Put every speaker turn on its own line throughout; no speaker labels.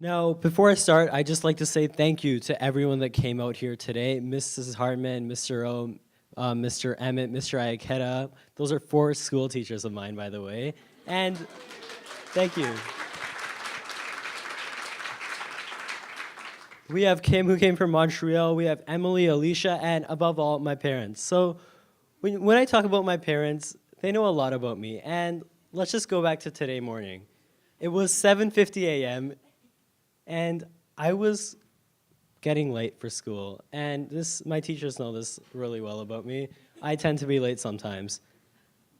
Now, before I start, I'd just like to say thank you to everyone that came out here today. Mrs. Hartman, Mr. O, Mr. Emmett, Mr. Ayaketa. Those are 4 school teachers of mine, by the way. And thank you. We have Kim, who came from Montreal. We have Emily, Alicia, and above all, my parents. So when I talk about my parents, they know a lot about me. And let's just go back to today morning. It was 7:50 a.m., and I was getting late for school. And my teachers know this really well about me. I tend to be late sometimes.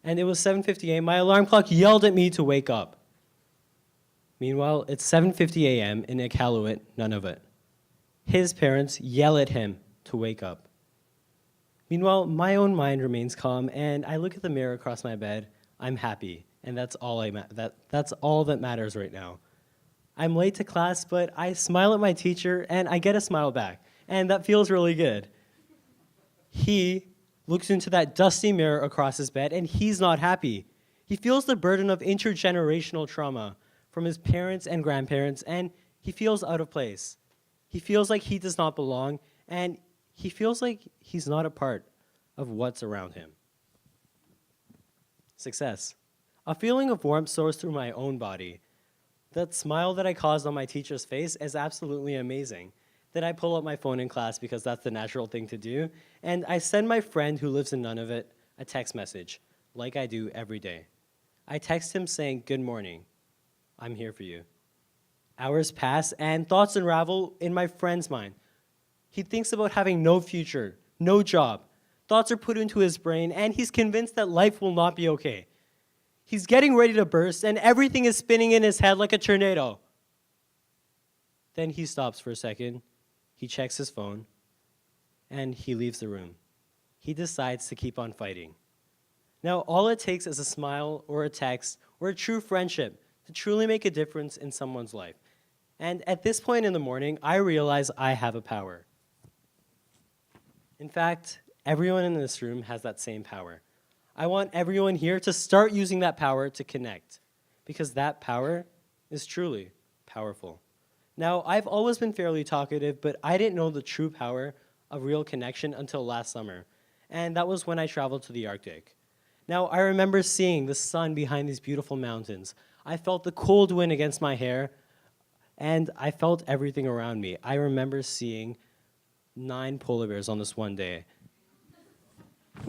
And it was 7:50 a.m. My alarm clock yelled at me to wake up. Meanwhile, it's 7:50 a.m. in Iqaluit, Nunavut. His parents yell at him to wake up. Meanwhile, my own mind remains calm, and I look at the mirror across my bed. I'm happy, and that's all that matters right now. I'm late to class, but I smile at my teacher, and I get a smile back, and that feels really good. He looks into that dusty mirror across his bed, and he's not happy. He feels the burden of intergenerational trauma from his parents and grandparents, and he feels out of place. He feels like he does not belong, and he feels like he's not a part of what's around him. Success. A feeling of warmth soars through my own body. That smile that I caused on my teacher's face is absolutely amazing. Then I pull out my phone in class because that's the natural thing to do, and I send my friend who lives in Nunavut a text message, like I do every day. I text him saying, "Good morning. I'm here for you." Hours pass, and thoughts unravel in my friend's mind. He thinks about having no future, no job. Thoughts are put into his brain, and he's convinced that life will not be okay. He's getting ready to burst, and everything is spinning in his head like a tornado. Then he stops for a second, he checks his phone, and he leaves the room. He decides to keep on fighting. Now, all it takes is a smile or a text or a true friendship to truly make a difference in someone's life. And at this point in the morning, I realize I have a power. In fact, everyone in this room has that same power. I want everyone here to start using that power to connect, because that power is truly powerful. Now, I've always been fairly talkative, but I didn't know the true power of real connection until last summer, and that was when I traveled to the Arctic. Now, I remember seeing the sun behind these beautiful mountains. I felt the cold wind against my hair, and I felt everything around me. I remember seeing 9 polar bears on this one day.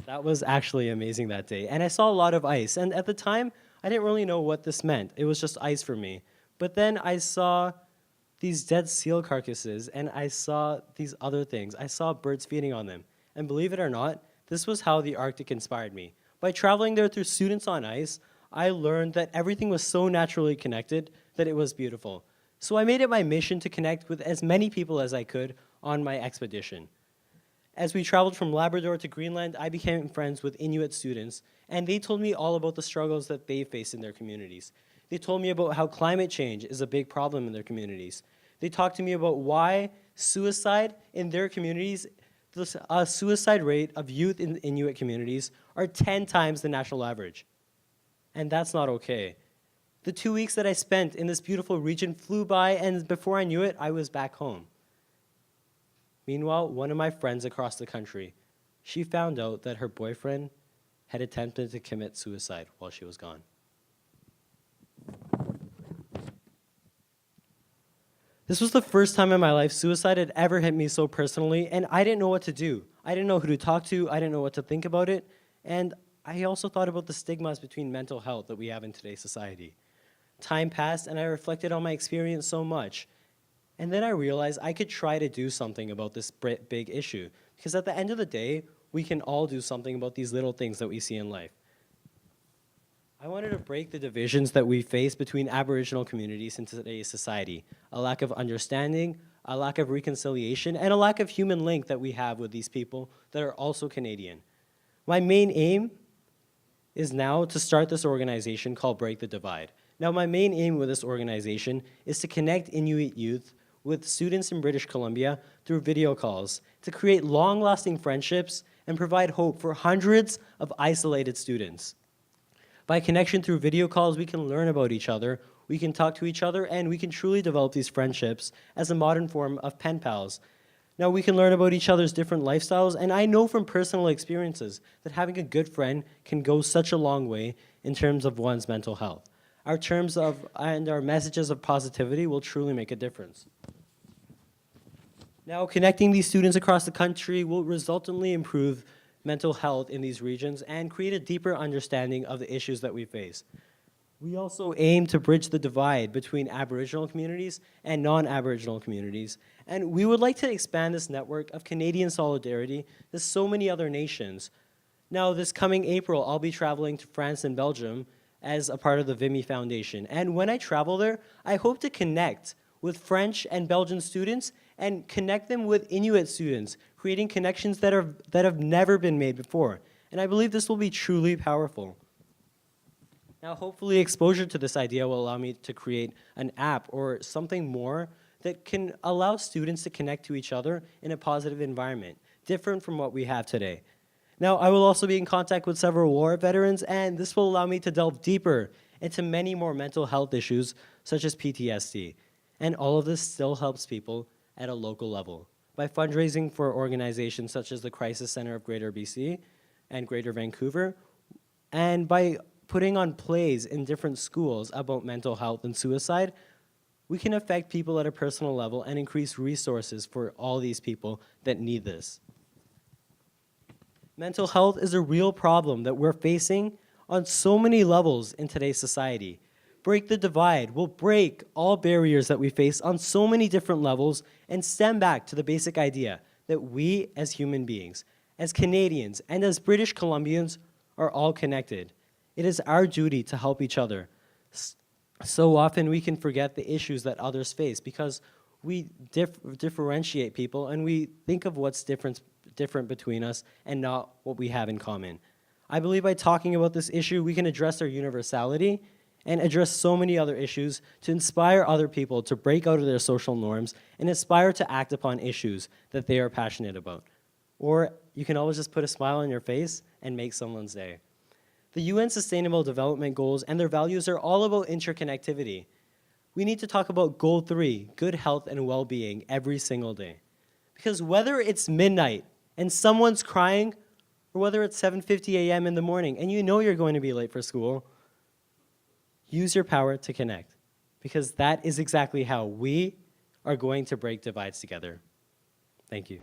That was actually amazing that day. And I saw a lot of ice. And at the time, I didn't really know what this meant. It was just ice for me. But then I saw these dead seal carcasses, and I saw these other things. I saw birds feeding on them. And believe it or not, this was how the Arctic inspired me. By traveling there through Students on Ice, I learned that everything was so naturally connected that it was beautiful. So I made it my mission to connect with as many people as I could on my expedition. As we traveled from Labrador to Greenland, I became friends with Inuit students, and they told me all about the struggles that they face in their communities. They told me about how climate change is a big problem in their communities. They talked to me about why suicide in their communities, the suicide rate of youth in Inuit communities are 10 times the national average. And that's not okay. The 2 weeks that I spent in this beautiful region flew by, and before I knew it, I was back home. Meanwhile, one of my friends across the country, she found out that her boyfriend had attempted to commit suicide while she was gone. This was the first time in my life suicide had ever hit me so personally, and I didn't know what to do. I didn't know who to talk to, I didn't know what to think about it, and I also thought about the stigmas between mental health that we have in today's society. Time passed, and I reflected on my experience so much. And then I realized I could try to do something about this big issue, because at the end of the day, we can all do something about these little things that we see in life. I wanted to break the divisions that we face between Aboriginal communities in today's society, a lack of understanding, a lack of reconciliation, and a lack of human link that we have with these people that are also Canadian. My main aim is now to start this organization called Break the Divide. Now, my main aim with this organization is to connect Inuit youth with students in British Columbia through video calls to create long-lasting friendships and provide hope for hundreds of isolated students. By connection through video calls, we can learn about each other, we can talk to each other, and we can truly develop these friendships as a modern form of pen pals. Now, we can learn about each other's different lifestyles, and I know from personal experiences that having a good friend can go such a long way in terms of one's mental health. Our terms of and our messages of positivity will truly make a difference. Now, connecting these students across the country will resultantly improve mental health in these regions and create a deeper understanding of the issues that we face. We also aim to bridge the divide between Aboriginal communities and non-Aboriginal communities, and we would like to expand this network of Canadian solidarity to so many other nations. Now, this coming April, I'll be traveling to France and Belgium as a part of the Vimy Foundation, and when I travel there, I hope to connect with French and Belgian students and connect them with Inuit students, creating connections that have never been made before. And I believe this will be truly powerful. Now, hopefully exposure to this idea will allow me to create an app or something more that can allow students to connect to each other in a positive environment, different from what we have today. Now, I will also be in contact with several war veterans, and this will allow me to delve deeper into many more mental health issues, such as PTSD. And all of this still helps people at a local level by fundraising for organizations such as the Crisis Center of Greater BC and Greater Vancouver, and by putting on plays in different schools about mental health and suicide. We can affect people at a personal level and increase resources for all these people that need this. Mental health is a real problem that we're facing on so many levels in today's society. Break the divide will break all barriers that we face on so many different levels and stem back to the basic idea that we as human beings, as Canadians, and as British Columbians are all connected. It is our duty to help each other. So often we can forget the issues that others face because we differentiate people and we think of what's different between us and not what we have in common. I believe by talking about this issue, we can address our universality and address so many other issues to inspire other people to break out of their social norms and aspire to act upon issues that they are passionate about. Or you can always just put a smile on your face and make someone's day. The UN Sustainable Development Goals and their values are all about interconnectivity. We need to talk about Goal 3, good health and well-being, every single day. Because whether it's midnight and someone's crying, or whether it's 7:50 a.m. in the morning and you know you're going to be late for school, use your power to connect. Because that is exactly how we are going to break divides together. Thank you.